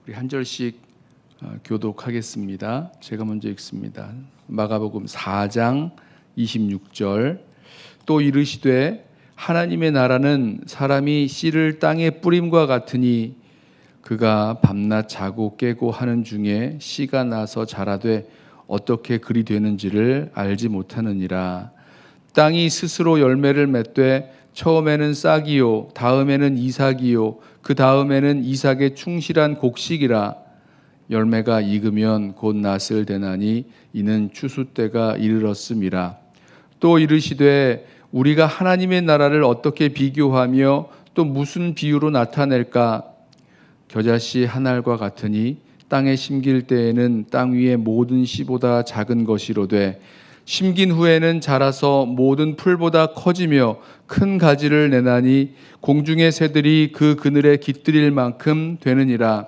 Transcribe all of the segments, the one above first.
우리 한 절씩 교독하겠습니다. 제가 먼저 읽습니다. 마가복음 4장 26절. 또 이르시되 하나님의 나라는 사람이 씨를 땅에 뿌림과 같으니 그가 밤낮 자고 깨고 하는 중에 씨가 나서 자라되 어떻게 그리 되는지를 알지 못하느니라. 땅이 스스로 열매를 맺되 처음에는 싹이요 다음에는 이삭이요 그 다음에는 이삭의 충실한 곡식이라. 열매가 익으면 곧 낫을 대나니 이는 추수 때가 이르렀음이라. 또 이르시되 우리가 하나님의 나라를 어떻게 비교하며 또 무슨 비유로 나타낼까? 겨자씨 한 알과 같으니 땅에 심길 때에는 땅 위의 모든 씨보다 작은 것이로되 심긴 후에는 자라서 모든 풀보다 커지며 큰 가지를 내나니 공중의 새들이 그 그늘에 깃들일 만큼 되느니라.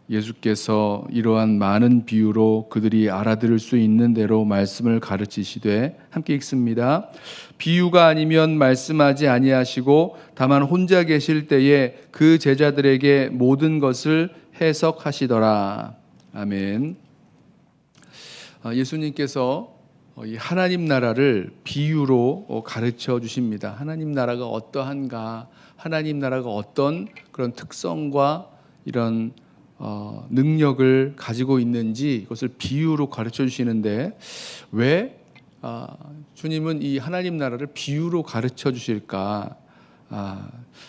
예수께서 이러한 많은 비유로 그들이 알아들을 수 있는 대로 말씀을 가르치시되, 함께 읽습니다. 비유가 아니면 말씀하지 아니하시고 다만 혼자 계실 때에 그 제자들에게 모든 것을 해석하시더라. 아멘. 예수님께서 이 하나님 나라를 비유로 가르쳐 주십니다. 하나님 나라가 어떠한가, 하나님 나라가 어떤 그런 특성과 이런 능력을 가지고 있는지 이것을 비유로 가르쳐 주시는데, 왜 주님은 이 하나님 나라를 비유로 가르쳐 주실까?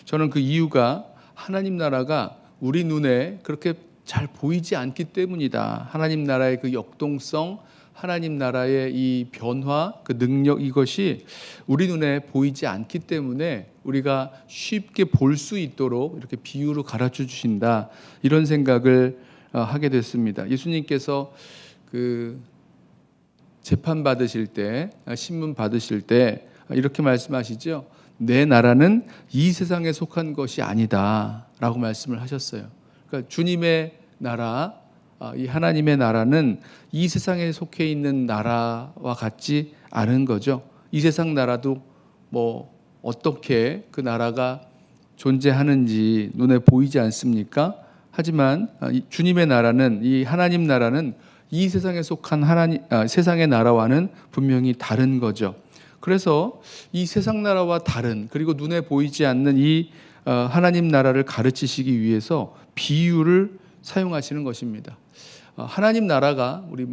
저는 그 이유가 하나님 나라가 우리 눈에 그렇게 잘 보이지 않기 때문이다. 하나님 나라의 그 역동성, 하나님 나라의 이 변화, 그 능력, 이것이 우리 눈에 보이지 않기 때문에 우리가 쉽게 볼 수 있도록 이렇게 비유로 가르쳐 주신다, 이런 생각을 하게 됐습니다. 예수님께서 그 재판 받으실 때, 신문 받으실 때 이렇게 말씀하시죠. 내 나라는 이 세상에 속한 것이 아니다 라고 말씀을 하셨어요. 그러니까 주님의 나라, 이 하나님의 나라는 이 세상에 속해 있는 나라와 같지 않은 거죠. 이 세상 나라도 뭐 어떻게 그 나라가 존재하는지 눈에 보이지 않습니까? 하지만 주님의 나라는, 이 하나님 나라는 이 세상에 속한 세상의 나라와는 분명히 다른 거죠. 그래서 이 세상 나라와 다른, 그리고 눈에 보이지 않는 이 하나님 나라를 가르치시기 위해서 비유를 사용하시는 것입니다. 하나님 나라가 우리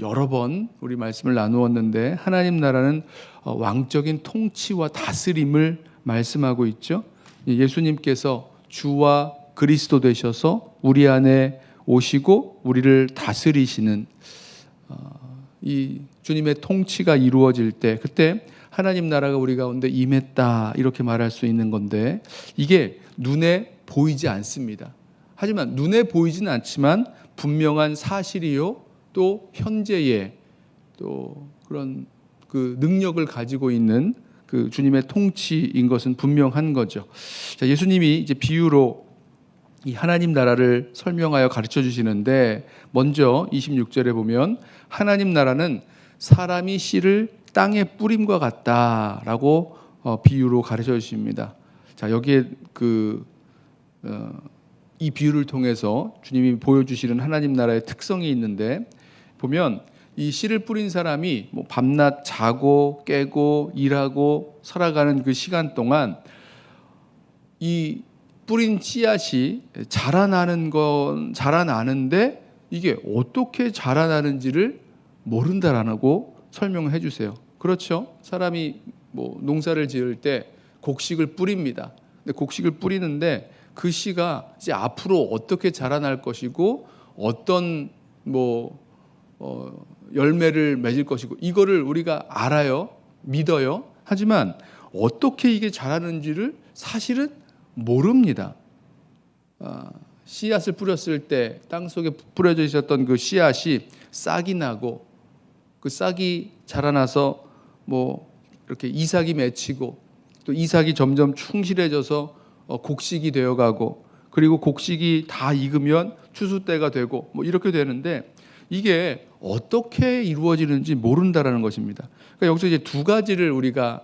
여러 번 우리 말씀을 나누었는데, 하나님 나라는 왕적인 통치와 다스림을 말씀하고 있죠. 예수님께서 주와 그리스도 되셔서 우리 안에 오시고 우리를 다스리시는 이 주님의 통치가 이루어질 때, 그때 하나님 나라가 우리 가운데 임했다, 이렇게 말할 수 있는 건데, 이게 눈에 보이지 않습니다. 하지만 눈에 보이지는 않지만 분명한 사실이요, 또 현재의 또 그런 그 능력을 가지고 있는 그 주님의 통치인 것은 분명한 거죠. 자, 예수님이 이제 비유로 이 하나님 나라를 설명하여 가르쳐 주시는데, 먼저 26절에 보면 하나님 나라는 사람이 씨를 땅에 뿌림과 같다라고 비유로 가르쳐 주십니다. 자, 여기에 이 비유를 통해서 주님이 보여주시는 하나님 나라의 특성이 있는데, 보면 이 씨를 뿌린 사람이 밤낮 자고 깨고 일하고 살아가는 그 시간 동안 이 뿌린 씨앗이 자라나는데 이게 어떻게 자라나는지를 모른다라고 설명해 주세요. 그렇죠? 사람이 농사를 지을 때 곡식을 뿌립니다. 근데 곡식을 뿌리는데 그 씨가 이제 앞으로 어떻게 자라날 것이고 어떤 열매를 맺을 것이고, 이거를 우리가 알아요, 믿어요. 하지만 어떻게 이게 자라는지를 사실은 모릅니다. 씨앗을 뿌렸을 때 땅 속에 뿌려져 있었던 그 씨앗이 싹이 나고, 그 싹이 자라나서 이렇게 이삭이 맺히고, 또 이삭이 점점 충실해져서 곡식이 되어가고, 그리고 곡식이 다 익으면 추수 때가 되고 이렇게 되는데, 이게 어떻게 이루어지는지 모른다라는 것입니다. 그러니까 여기서 이제 두 가지를 우리가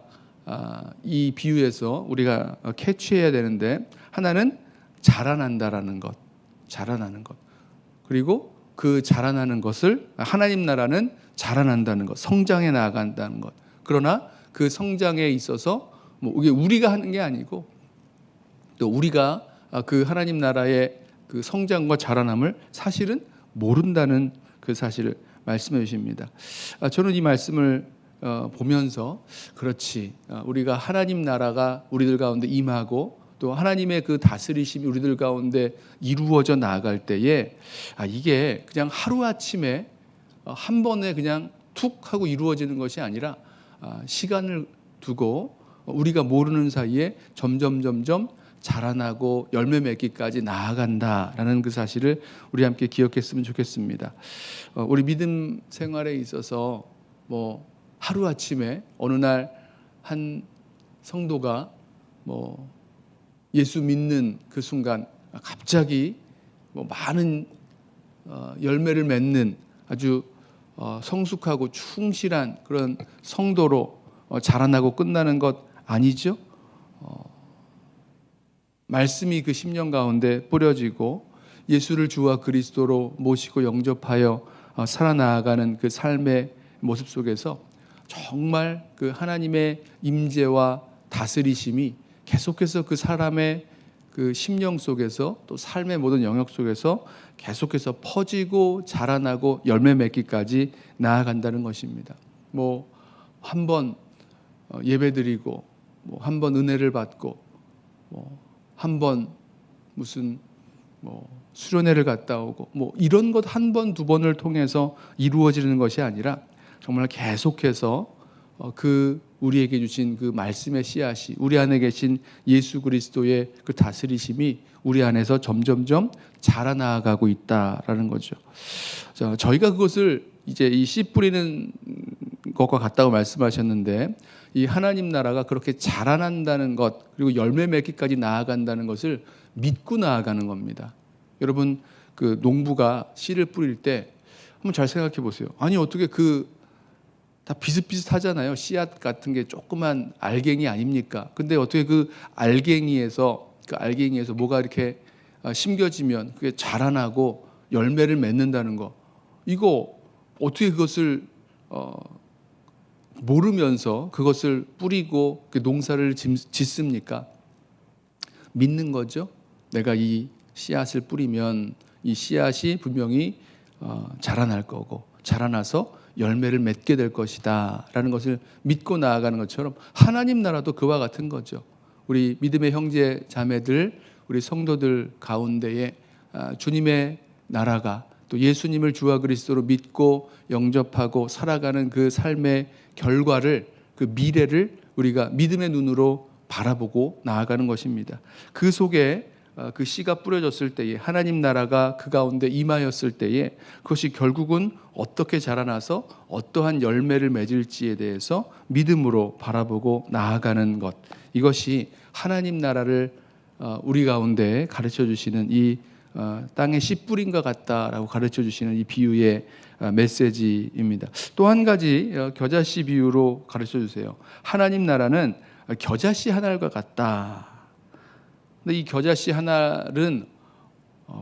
이 비유에서 우리가 캐치해야 되는데, 하나는 자라난다라는 것, 자라나는 것. 그리고 그 자라나는 것을 하나님 나라는 자라난다는 것, 성장해 나아간다는 것. 그러나 그 성장에 있어서 뭐 이게 우리가 하는 게 아니고 또 우리가 그 하나님 나라의 그 성장과 자라남을 사실은 모른다는 그 사실을 말씀해 주십니다. 저는 이 말씀을 보면서 그렇지, 우리가 하나님 나라가 우리들 가운데 임하고 또 하나님의 그 다스리심이 우리들 가운데 이루어져 나아갈 때에 이게 그냥 하루아침에 한 번에 그냥 툭 하고 이루어지는 것이 아니라 시간을 두고 우리가 모르는 사이에 점점 자라나고 열매 맺기까지 나아간다라는 그 사실을 우리 함께 기억했으면 좋겠습니다. 우리 믿음 생활에 있어서 뭐 하루아침에 어느 날 한 성도가 뭐 예수 믿는 그 순간 갑자기 뭐 많은 열매를 맺는 아주 성숙하고 충실한 그런 성도로 자라나고 끝나는 것 아니죠? 말씀이 그 심령 가운데 뿌려지고 예수를 주와 그리스도로 모시고 영접하여 살아나가는 그 삶의 모습 속에서 정말 그 하나님의 임재와 다스리심이 계속해서 그 사람의 그 심령 속에서 또 삶의 모든 영역 속에서 계속해서 퍼지고 자라나고 열매 맺기까지 나아간다는 것입니다. 뭐 한 번 예배드리고 뭐 한 번 은혜를 받고 뭐 한 번 무슨 뭐 수련회를 갔다 오고 뭐 이런 것 한 번, 두 번을 통해서 이루어지는 것이 아니라 정말 계속해서 그 우리에게 주신 그 말씀의 씨앗이 우리 안에 계신 예수 그리스도의 그 다스리심이 우리 안에서 점점점 자라나가고 있다라는 거죠. 자, 저희가 그것을 이제 이 씨 뿌리는 것과 같다고 말씀하셨는데 이 하나님 나라가 그렇게 자라난다는 것 그리고 열매 맺기까지 나아간다는 것을 믿고 나아가는 겁니다. 여러분 그 농부가 씨를 뿌릴 때 한번 잘 생각해 보세요. 아니 어떻게 그 다 비슷비슷하잖아요. 씨앗 같은 게 조그만 알갱이 아닙니까? 근데 어떻게 그 알갱이에서 뭐가 이렇게 심겨지면 그게 자라나고 열매를 맺는다는 거. 이거 어떻게 그것을 모르면서 그것을 뿌리고 농사를 짓습니까? 믿는 거죠. 내가 이 씨앗을 뿌리면 이 씨앗이 분명히 자라날 거고 자라나서 열매를 맺게 될 것이다 라는 것을 믿고 나아가는 것처럼 하나님 나라도 그와 같은 거죠. 우리 믿음의 형제 자매들 우리 성도들 가운데에 주님의 나라가 또 예수님을 주와 그리스도로 믿고 영접하고 살아가는 그 삶의 결과를 그 미래를 우리가 믿음의 눈으로 바라보고 나아가는 것입니다. 그 속에 그 씨가 뿌려졌을 때에 하나님 나라가 그 가운데 임하였을 때에 그것이 결국은 어떻게 자라나서 어떠한 열매를 맺을지에 대해서 믿음으로 바라보고 나아가는 것, 이것이 하나님 나라를 우리 가운데 가르쳐 주시는 이 땅에 씨 뿌린 것 같다라고 가르쳐 주시는 이 비유의 메시지입니다. 또 한 가지 겨자씨 비유로 가르쳐 주세요. 하나님 나라는 겨자씨 한 알과 같다. 근데 이 겨자씨 한 알은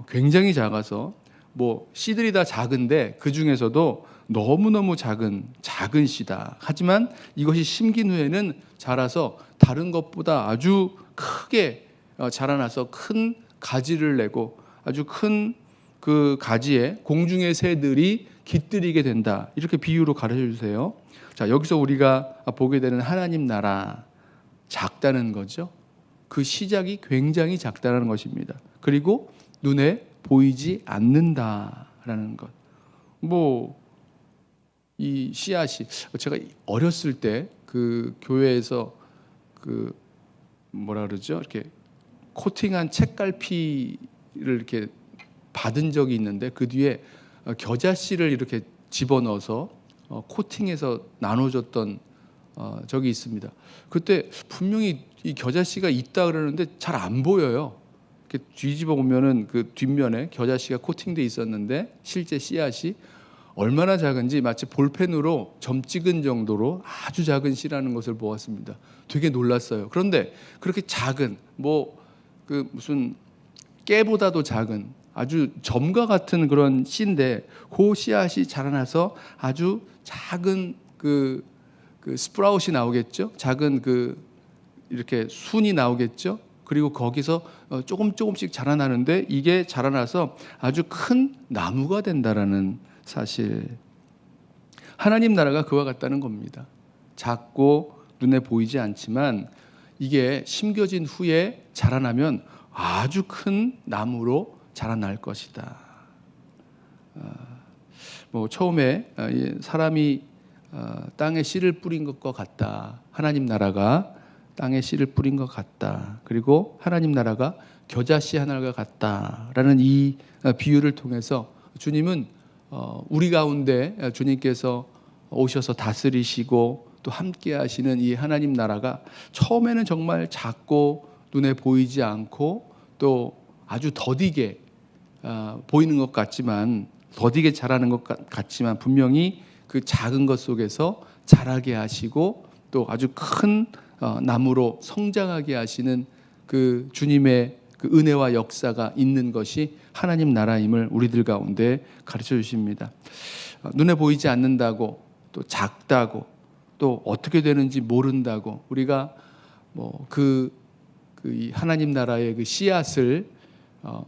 굉장히 작아서 뭐 씨들이 다 작은데 그 중에서도 너무너무 작은 씨다. 하지만 이것이 심긴 후에는 자라서 다른 것보다 아주 크게 자라나서 큰 가지를 내고 아주 큰 그 가지에 공중의 새들이 깃들이게 된다. 이렇게 비유로 가르쳐 주세요. 자, 여기서 우리가 보게 되는 하나님 나라 작다는 거죠. 그 시작이 굉장히 작다는 것입니다. 그리고 눈에 보이지 않는다라는 것. 뭐 이 씨앗이 제가 어렸을 때 그 교회에서 그 뭐라 그러죠? 이렇게 코팅한 책갈피를 이렇게 받은 적이 있는데 그 뒤에 겨자씨를 이렇게 집어넣어서 코팅해서 나눠줬던 적이 있습니다. 그때 분명히 이 겨자씨가 있다 그러는데 잘 안 보여요. 이렇게 뒤집어 보면은 그 뒷면에 겨자씨가 코팅돼 있었는데 실제 씨앗이 얼마나 작은지 마치 볼펜으로 점 찍은 정도로 아주 작은 씨라는 것을 보았습니다. 되게 놀랐어요. 그런데 그렇게 작은 뭐 그 무슨 깨보다도 작은 아주 점과 같은 그런 씨인데 그 씨앗이 자라나서 아주 작은 그 스프라웃이 나오겠죠. 작은 이렇게 순이 나오겠죠. 그리고 거기서 조금씩 자라나는데 이게 자라나서 아주 큰 나무가 된다라는 사실. 하나님 나라가 그와 같다는 겁니다. 작고 눈에 보이지 않지만 이게 심겨진 후에 자라나면 아주 큰 나무로 자라날 것이다. 처음에 사람이 땅에 씨를 뿌린 것과 같다. 하나님 나라가 땅에 씨를 뿌린 것 같다. 그리고 하나님 나라가 겨자씨 하나가 같다라는 이 비유를 통해서 주님은 우리 가운데 주님께서 오셔서 다스리시고 또 함께 하시는 이 하나님 나라가 처음에는 정말 작고 눈에 보이지 않고 또 아주 더디게 보이는 것 같지만, 더디게 자라는 것 같지만 분명히 그 작은 것 속에서 자라게 하시고 또 아주 큰 나무로 성장하게 하시는 그 주님의 그 은혜와 역사가 있는 것이 하나님 나라임을 우리들 가운데 가르쳐 주십니다. 눈에 보이지 않는다고, 또 작다고, 또 어떻게 되는지 모른다고 우리가 이 하나님 나라의 그 씨앗을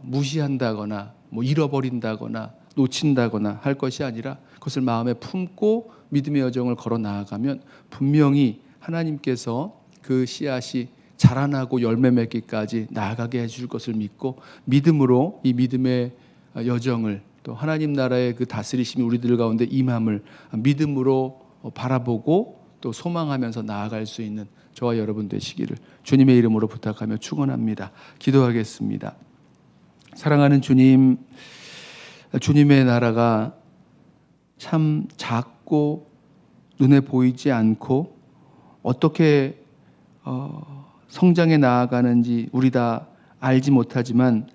무시한다거나 잃어버린다거나 놓친다거나 할 것이 아니라 그것을 마음에 품고 믿음의 여정을 걸어 나아가면 분명히 하나님께서 그 씨앗이 자라나고 열매 맺기까지 나아가게 해줄 것을 믿고 믿음으로 이 믿음의 여정을, 또 하나님 나라의 그 다스리심이 우리들 가운데 임함을 믿음으로 바라보고 또 소망하면서 나아갈 수 있는 저와 여러분 되시기를 주님의 이름으로 부탁하며 축원합니다. 기도하겠습니다. 사랑하는 주님, 주님의 나라가 참 작고 눈에 보이지 않고 어떻게 성장해 나아가는지 우리 다 알지 못하지만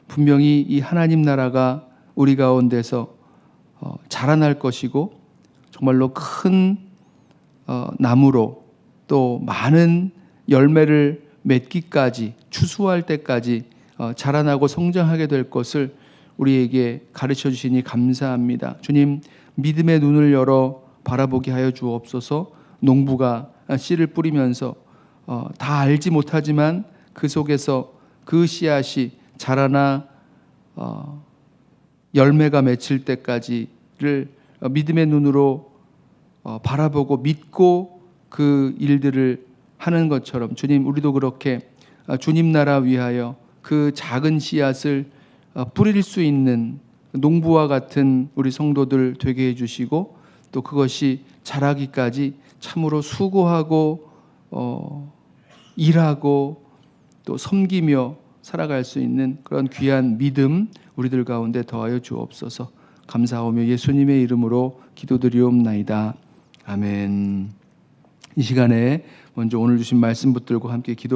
분명히 이 하나님 나라가 우리 가운데서 자라날 것이고 정말로 큰 나무로 또 많은 열매를 맺기까지, 추수할 때까지 자라나고 성장하게 될 것을 우리에게 가르쳐 주시니 감사합니다. 주님, 믿음의 눈을 열어 바라보게 하여 주옵소서. 농부가 씨를 뿌리면서 다 알지 못하지만 그 속에서 그 씨앗이 자라나 열매가 맺힐 때까지를 믿음의 눈으로 바라보고 믿고 그 일들을 하는 것처럼 주님, 우리도 그렇게 주님 나라 위하여 그 작은 씨앗을 뿌릴 수 있는 농부와 같은 우리 성도들 되게 해주시고 또 그것이 자라기까지 참으로 수고하고 일하고 또 섬기며 살아갈 수 있는 그런 귀한 믿음 우리들 가운데 더하여 주옵소서. 감사하며 예수님의 이름으로 기도드리옵나이다. 아멘. 이 시간에 먼저 오늘 주신 말씀 붙들고 함께 기도